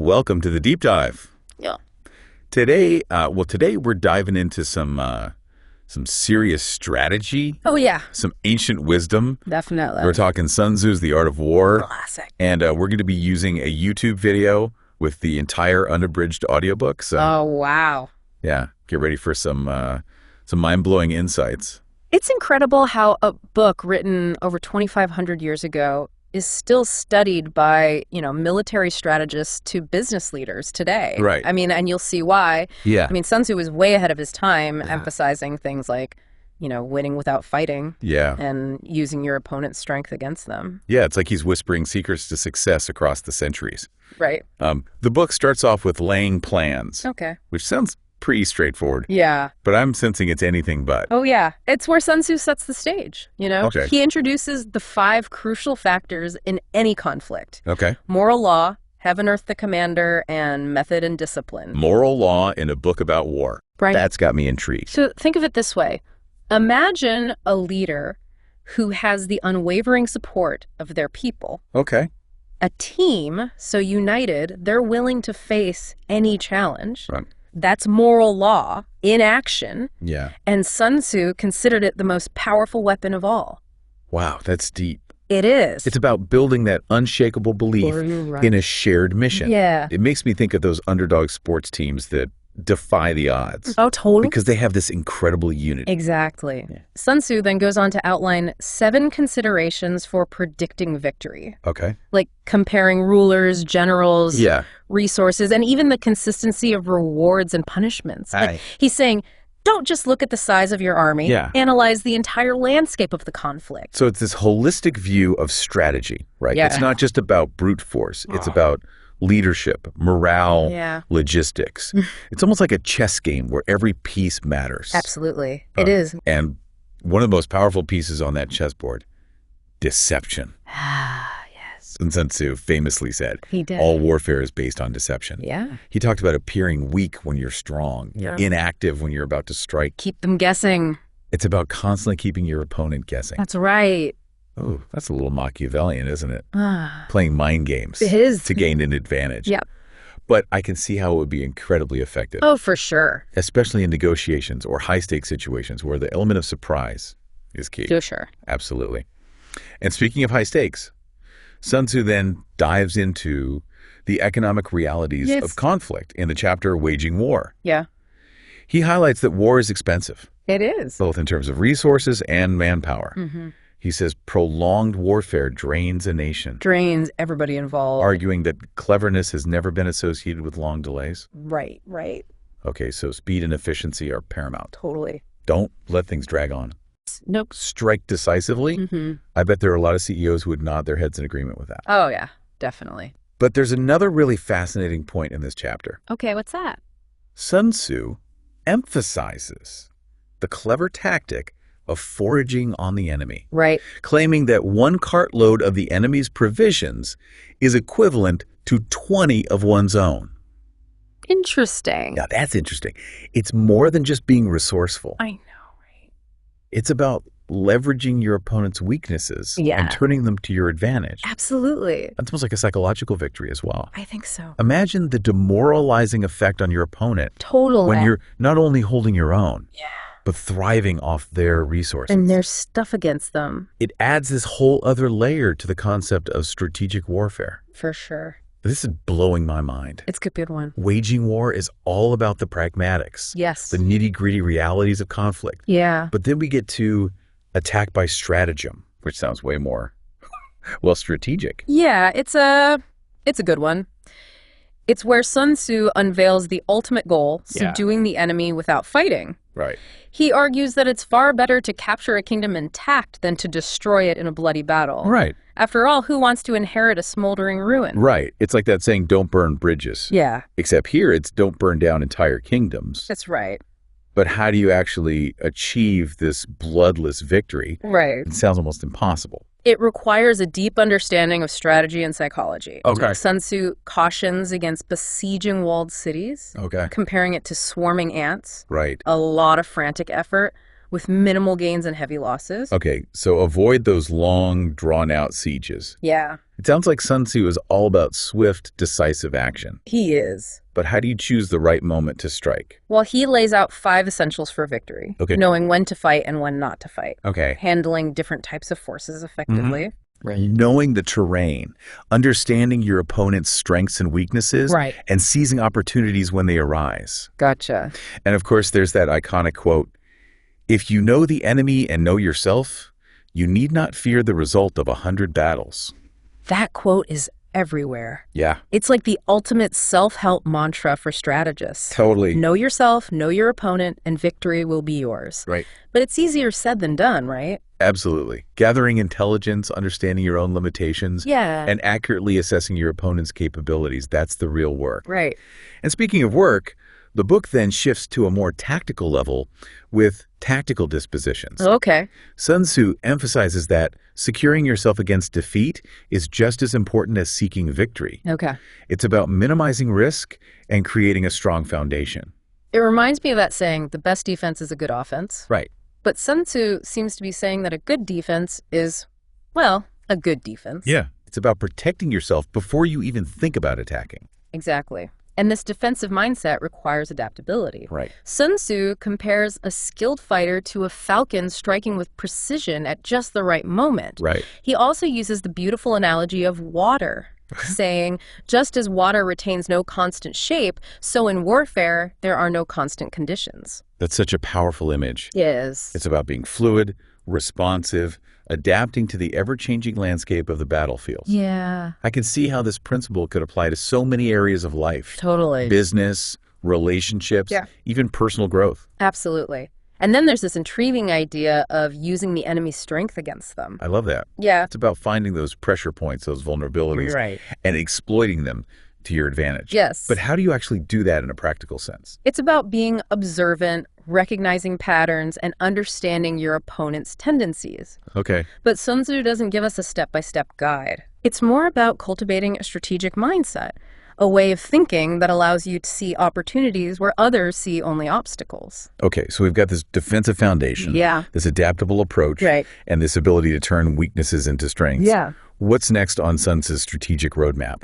welcome to the deep dive. Yeah. Today we're diving into some serious strategy. Oh, yeah. Some ancient wisdom. Definitely. We're talking Sun Tzu's The Art of War. Classic. And we're going to be using a YouTube video with the entire unabridged audiobook. So, oh, wow. Yeah, get ready for some mind-blowing insights. It's incredible how a book written over 2,500 years ago is still studied by, military strategists to business leaders today. Right. I mean, and you'll see why. Yeah. I mean, Sun Tzu was way ahead of his time, emphasizing things like, winning without fighting. Yeah. And using your opponent's strength against them. Yeah, it's like he's whispering secrets to success across the centuries. Right. The book starts off with laying plans. Okay. Which sounds pretty straightforward. Yeah. But I'm sensing it's anything but. Oh, yeah. It's where Sun Tzu sets the stage, Okay. He introduces the 5 crucial factors in any conflict. Okay. Moral law, heaven, earth, the commander, and method and discipline. Moral law in a book about war. Right. That's got me intrigued. So think of it this way. Imagine a leader who has the unwavering support of their people. Okay. A team so united, they're willing to face any challenge. Right. That's moral law in action. Yeah. And Sun Tzu considered it the most powerful weapon of all. Wow, that's deep. It is. It's about building that unshakable belief in a shared mission. Yeah. It makes me think of those underdog sports teams that defy the odds. Oh, totally. Because they have this incredible unity. Exactly. Yeah. Sun Tzu then goes on to outline 7 considerations for predicting victory. Okay. Like comparing rulers, generals, Yeah. resources, and even the consistency of rewards and punishments. Like, he's saying, don't just look at the size of your army. Yeah. Analyze the entire landscape of the conflict. So it's this holistic view of strategy, right? Yeah. It's not just about brute force. It's about leadership, morale, logistics. It's almost like a chess game where every piece matters. Absolutely. It is. And one of the most powerful pieces on that chessboard, deception. Yes. Sun Tzu famously said, He did. all warfare is based on deception. Yeah. He talked about appearing weak when you're strong, inactive when you're about to strike. Keep them guessing. It's about constantly keeping your opponent guessing. That's right. Oh, that's a little Machiavellian, isn't it? Ah. Playing mind games It is. to gain an advantage. Yep. But I can see how it would be incredibly effective, Oh, for sure. especially in negotiations or high-stakes situations where the element of surprise is key. For sure. Absolutely. And speaking of high stakes, Sun Tzu then dives into the economic realities of conflict in the chapter Waging War. Yeah. He highlights that war is expensive, It is. both in terms of resources and manpower. Mm-hmm. He says prolonged warfare drains a nation, Drains everybody involved. arguing that cleverness has never been associated with long delays. Right, right. Okay, so speed and efficiency are paramount. Totally. Don't let things drag on. Nope. Strike decisively. Mm-hmm. I bet there are a lot of CEOs who would nod their heads in agreement with that. Oh, yeah. Definitely. But there's another really fascinating point in this chapter. Okay, what's that? Sun Tzu emphasizes the clever tactic of foraging on the enemy, Right. claiming that 1 cartload of the enemy's provisions is equivalent to 20 of one's own. Interesting. Now, that's interesting. It's more than just being resourceful. I know, right? It's about leveraging your opponent's weaknesses and turning them to your advantage. Absolutely. That's almost like a psychological victory as well. I think so. Imagine the demoralizing effect on your opponent Totally. when you're not only holding your own, but thriving off their resources. And there's stuff against them. It adds this whole other layer to the concept of strategic warfare. For sure. This is blowing my mind. It's a good one. Waging war is all about the pragmatics, Yes. the nitty-gritty realities of conflict. Yeah. But then we get to attack by stratagem, which sounds way more, well, strategic. Yeah, it's a good one. It's where Sun Tzu unveils the ultimate goal, subduing the enemy without fighting. Right. He argues that it's far better to capture a kingdom intact than to destroy it in a bloody battle. Right. After all, who wants to inherit a smoldering ruin? Right. It's like that saying, don't burn bridges. Yeah. Except here, it's don't burn down entire kingdoms. That's right. But how do you actually achieve this bloodless victory? Right. It sounds almost impossible. It requires a deep understanding of strategy and psychology. Okay. Sun Tzu cautions against besieging walled cities, Okay. comparing it to swarming ants. Right. A lot of frantic effort, with minimal gains and heavy losses. Okay, so avoid those long, drawn-out sieges. Yeah. It sounds like Sun Tzu is all about swift, decisive action. He is. But how do you choose the right moment to strike? Well, he lays out 5 essentials for victory. Okay. Knowing when to fight and when not to fight. Okay. Handling different types of forces effectively. Right. Knowing the terrain, understanding your opponent's strengths and weaknesses, Right. and seizing opportunities when they arise. Gotcha. And of course, there's that iconic quote, "If you know the enemy and know yourself, you need not fear the result of 100 battles." That quote is everywhere. Yeah. It's like the ultimate self-help mantra for strategists. Totally. Know yourself, know your opponent, and victory will be yours. Right. But it's easier said than done, right? Absolutely. Gathering intelligence, understanding your own limitations, Yeah. and accurately assessing your opponent's capabilities, that's the real work. Right. And speaking of work, the book then shifts to a more tactical level with tactical dispositions. Okay. Sun Tzu emphasizes that securing yourself against defeat is just as important as seeking victory. Okay. It's about minimizing risk and creating a strong foundation. It reminds me of that saying, the best defense is a good offense. Right. But Sun Tzu seems to be saying that a good defense is, well, a good defense. Yeah. It's about protecting yourself before you even think about attacking. Exactly. And this defensive mindset requires adaptability. Right. Sun Tzu compares a skilled fighter to a falcon striking with precision at just the right moment. Right. He also uses the beautiful analogy of water, saying, just as water retains no constant shape, so in warfare, there are no constant conditions. That's such a powerful image. Yes. It's about being fluid, responsive, adapting to the ever-changing landscape of the battlefield. Yeah. I can see how this principle could apply to so many areas of life. Totally. Business, relationships, even personal growth. Absolutely. And then there's this intriguing idea of using the enemy's strength against them. I love that. Yeah. It's about finding those pressure points, those vulnerabilities, Right. and exploiting them to your advantage. Yes. But how do you actually do that in a practical sense? It's about being observant, recognizing patterns, and understanding your opponent's tendencies. Okay. But Sun Tzu doesn't give us a step-by-step guide. It's more about cultivating a strategic mindset, a way of thinking that allows you to see opportunities where others see only obstacles. Okay, so we've got this defensive foundation, this adaptable approach, Right. and this ability to turn weaknesses into strengths. Yeah. What's next on Sun Tzu's strategic roadmap?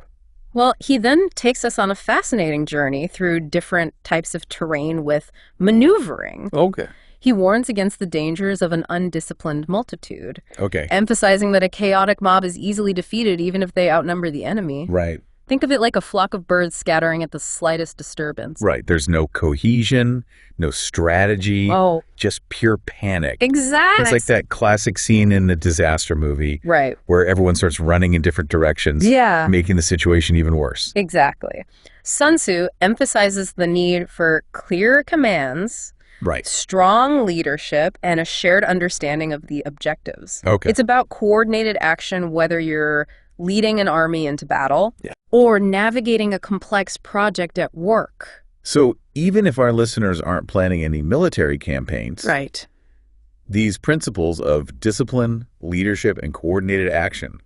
Well, he then takes us on a fascinating journey through different types of terrain with maneuvering. Okay. He warns against the dangers of an undisciplined multitude, Okay. emphasizing that a chaotic mob is easily defeated even if they outnumber the enemy. Right. Think of it like a flock of birds scattering at the slightest disturbance. Right. There's no cohesion, no strategy, Oh, just pure panic. exactly. It's like that classic scene in the disaster movie Right. where everyone starts running in different directions, Yeah. making the situation even worse. Exactly. Sun Tzu emphasizes the need for clear commands, Right. strong leadership, and a shared understanding of the objectives. Okay. It's about coordinated action, whether you're leading an army into battle or navigating a complex project at work. So even if our listeners aren't planning any military campaigns, Right. these principles of discipline, leadership, and coordinated action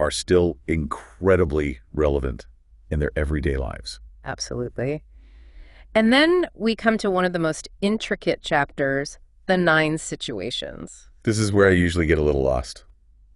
are still incredibly relevant in their everyday lives. Absolutely. And then we come to one of the most intricate chapters, the 9 situations. This is where I usually get a little lost.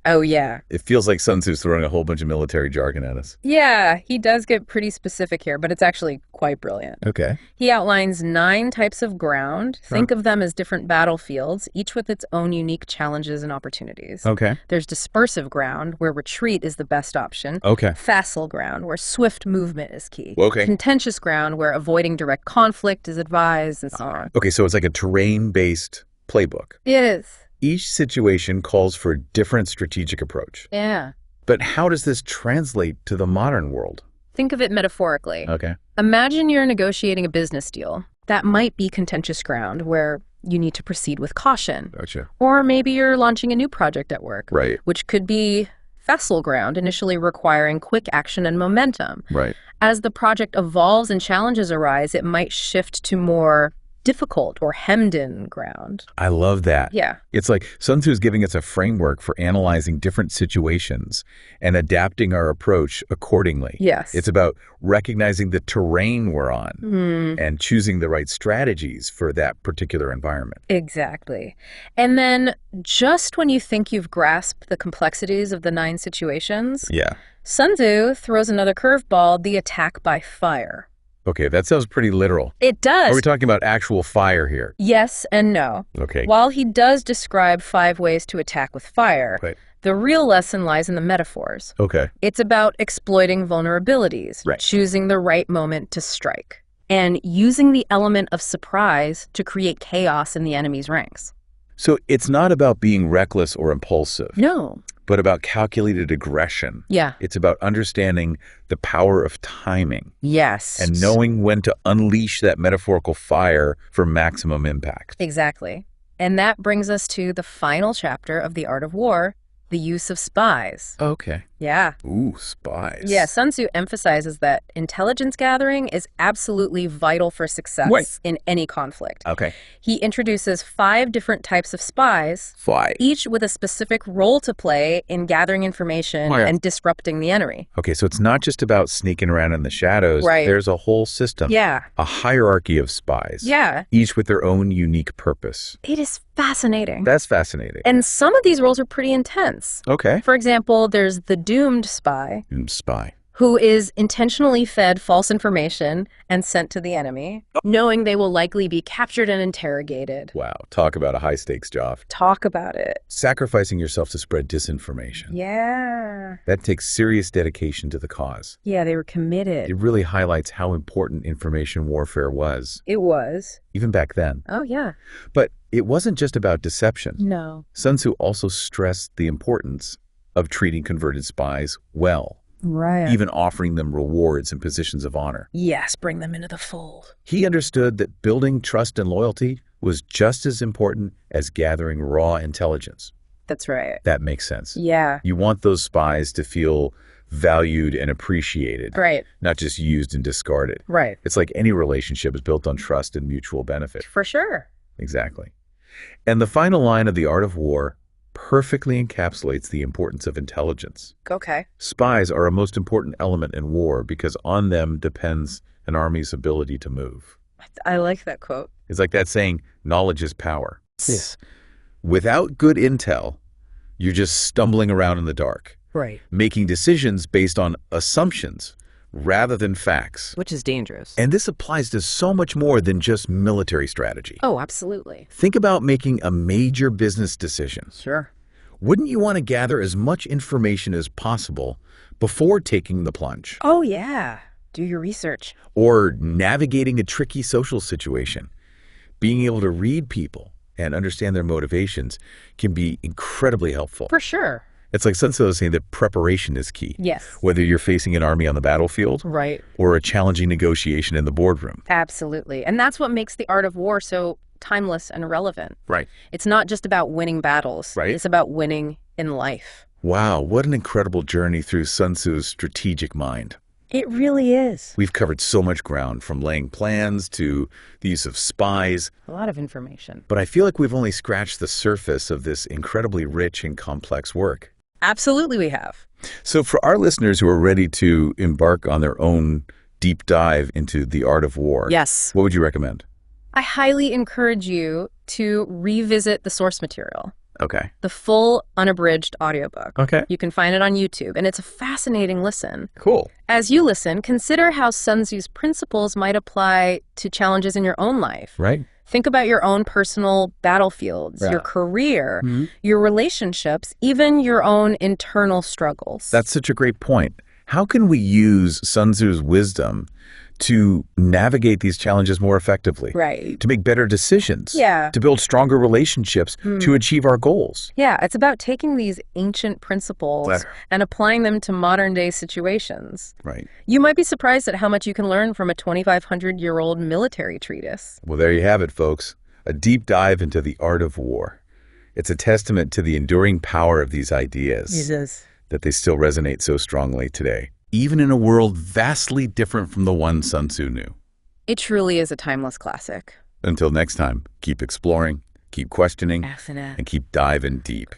Oh, yeah. It feels like Sun Tzu's throwing a whole bunch of military jargon at us. Yeah, he does get pretty specific here, but it's actually quite brilliant. Okay. He outlines 9 types of ground. Think of them as different battlefields, each with its own unique challenges and opportunities. Okay. There's dispersive ground, where retreat is the best option. Okay. Facile ground, where swift movement is key. Okay. Contentious ground, where avoiding direct conflict is advised, and so on. Okay, so it's like a terrain-based playbook. Yes. Each situation calls for a different strategic approach. Yeah. But how does this translate to the modern world? Think of it metaphorically. Okay. Imagine you're negotiating a business deal. That might be contentious ground, where you need to proceed with caution. Gotcha. Or maybe you're launching a new project at work, Right. which could be facile ground, initially requiring quick action and momentum. Right. As the project evolves and challenges arise, it might shift to more difficult or hemmed-in ground. I love that. Yeah. It's like Sun Tzu is giving us a framework for analyzing different situations and adapting our approach accordingly. Yes. It's about recognizing the terrain we're on and choosing the right strategies for that particular environment. Exactly. And then just when you think you've grasped the complexities of the 9 situations, Sun Tzu throws another curveball, the attack by fire. Okay, that sounds pretty literal. It does. Are we talking about actual fire here? Yes and no. Okay. While he does describe 5 ways to attack with fire, the real lesson lies in the metaphors. Okay. It's about exploiting vulnerabilities, Right. choosing the right moment to strike, and using the element of surprise to create chaos in the enemy's ranks. So it's not about being reckless or impulsive. No. But about calculated aggression. Yeah. It's about understanding the power of timing. Yes. And knowing when to unleash that metaphorical fire for maximum impact. Exactly. And that brings us to the final chapter of The Art of War, the use of spies. Okay. Yeah. Ooh, spies. Yeah, Sun Tzu emphasizes that intelligence gathering is absolutely vital for success in any conflict. Okay. He introduces 5 different types of spies, 5. each with a specific role to play in gathering information and disrupting the enemy. Okay, so it's not just about sneaking around in the shadows. Right. There's a whole system. Yeah. A hierarchy of spies. Yeah. Each with their own unique purpose. It is fascinating. That's fascinating. And some of these roles are pretty intense. Okay. For example, there's the doomed spy, who is intentionally fed false information and sent to the enemy, knowing they will likely be captured and interrogated. Wow, talk about a high-stakes job. Talk about it. Sacrificing yourself to spread disinformation. Yeah. That takes serious dedication to the cause. Yeah, they were committed. It really highlights how important information warfare was. It was. Even back then. Oh, yeah. But it wasn't just about deception. No. Sun Tzu also stressed the importance of treating converted spies well. Right. Even offering them rewards and positions of honor. Yes, bring them into the fold. He understood that building trust and loyalty was just as important as gathering raw intelligence. That's right. That makes sense. Yeah. You want those spies to feel valued and appreciated. Right. Not just used and discarded. Right. It's like any relationship is built on trust and mutual benefit. For sure. Exactly. And the final line of The Art of War perfectly encapsulates the importance of intelligence. Okay. Spies are a most important element in war because on them depends an army's ability to move. I like that quote. It's like that saying, knowledge is power. Yes. Without good intel, you're just stumbling around in the dark. Right. Making decisions based on assumptions rather than facts. Which is dangerous. And this applies to so much more than just military strategy. Oh, absolutely. Think about making a major business decision. Sure. Wouldn't you want to gather as much information as possible before taking the plunge? Oh, yeah. Do your research. Or navigating a tricky social situation. Being able to read people and understand their motivations can be incredibly helpful. For sure. It's like Sun Tzu is saying that preparation is key. Yes. Whether you're facing an army on the battlefield Right. or a challenging negotiation in the boardroom. Absolutely. And that's what makes The Art of War so timeless and relevant. Right. It's not just about winning battles. Right. It's about winning in life. Wow, what an incredible journey through Sun Tzu's strategic mind. It really is. We've covered so much ground, from laying plans to the use of spies. A lot of information. But I feel like we've only scratched the surface of this incredibly rich and complex work. Absolutely we have. So for our listeners who are ready to embark on their own deep dive into The Art of War, Yes. what would you recommend? I highly encourage you to revisit the source material. Okay. The full unabridged audiobook. Okay. You can find it on YouTube, and it's a fascinating listen. Cool. As you listen, consider how Sun Tzu's principles might apply to challenges in your own life. Right. Think about your own personal battlefields, your career, your relationships, even your own internal struggles. That's such a great point. How can we use Sun Tzu's wisdom to navigate these challenges more effectively? Right. To make better decisions. Yeah. To build stronger relationships, to achieve our goals. Yeah, it's about taking these ancient principles and applying them to modern-day situations. Right. You might be surprised at how much you can learn from a 2,500-year-old military treatise. Well, there you have it, folks. A deep dive into the art of war. It's a testament to the enduring power of these ideas. It is. That they still resonate so strongly today, even in a world vastly different from the one Sun Tzu knew. It truly is a timeless classic. Until next time, keep exploring, keep questioning, Excellent. and keep diving deep.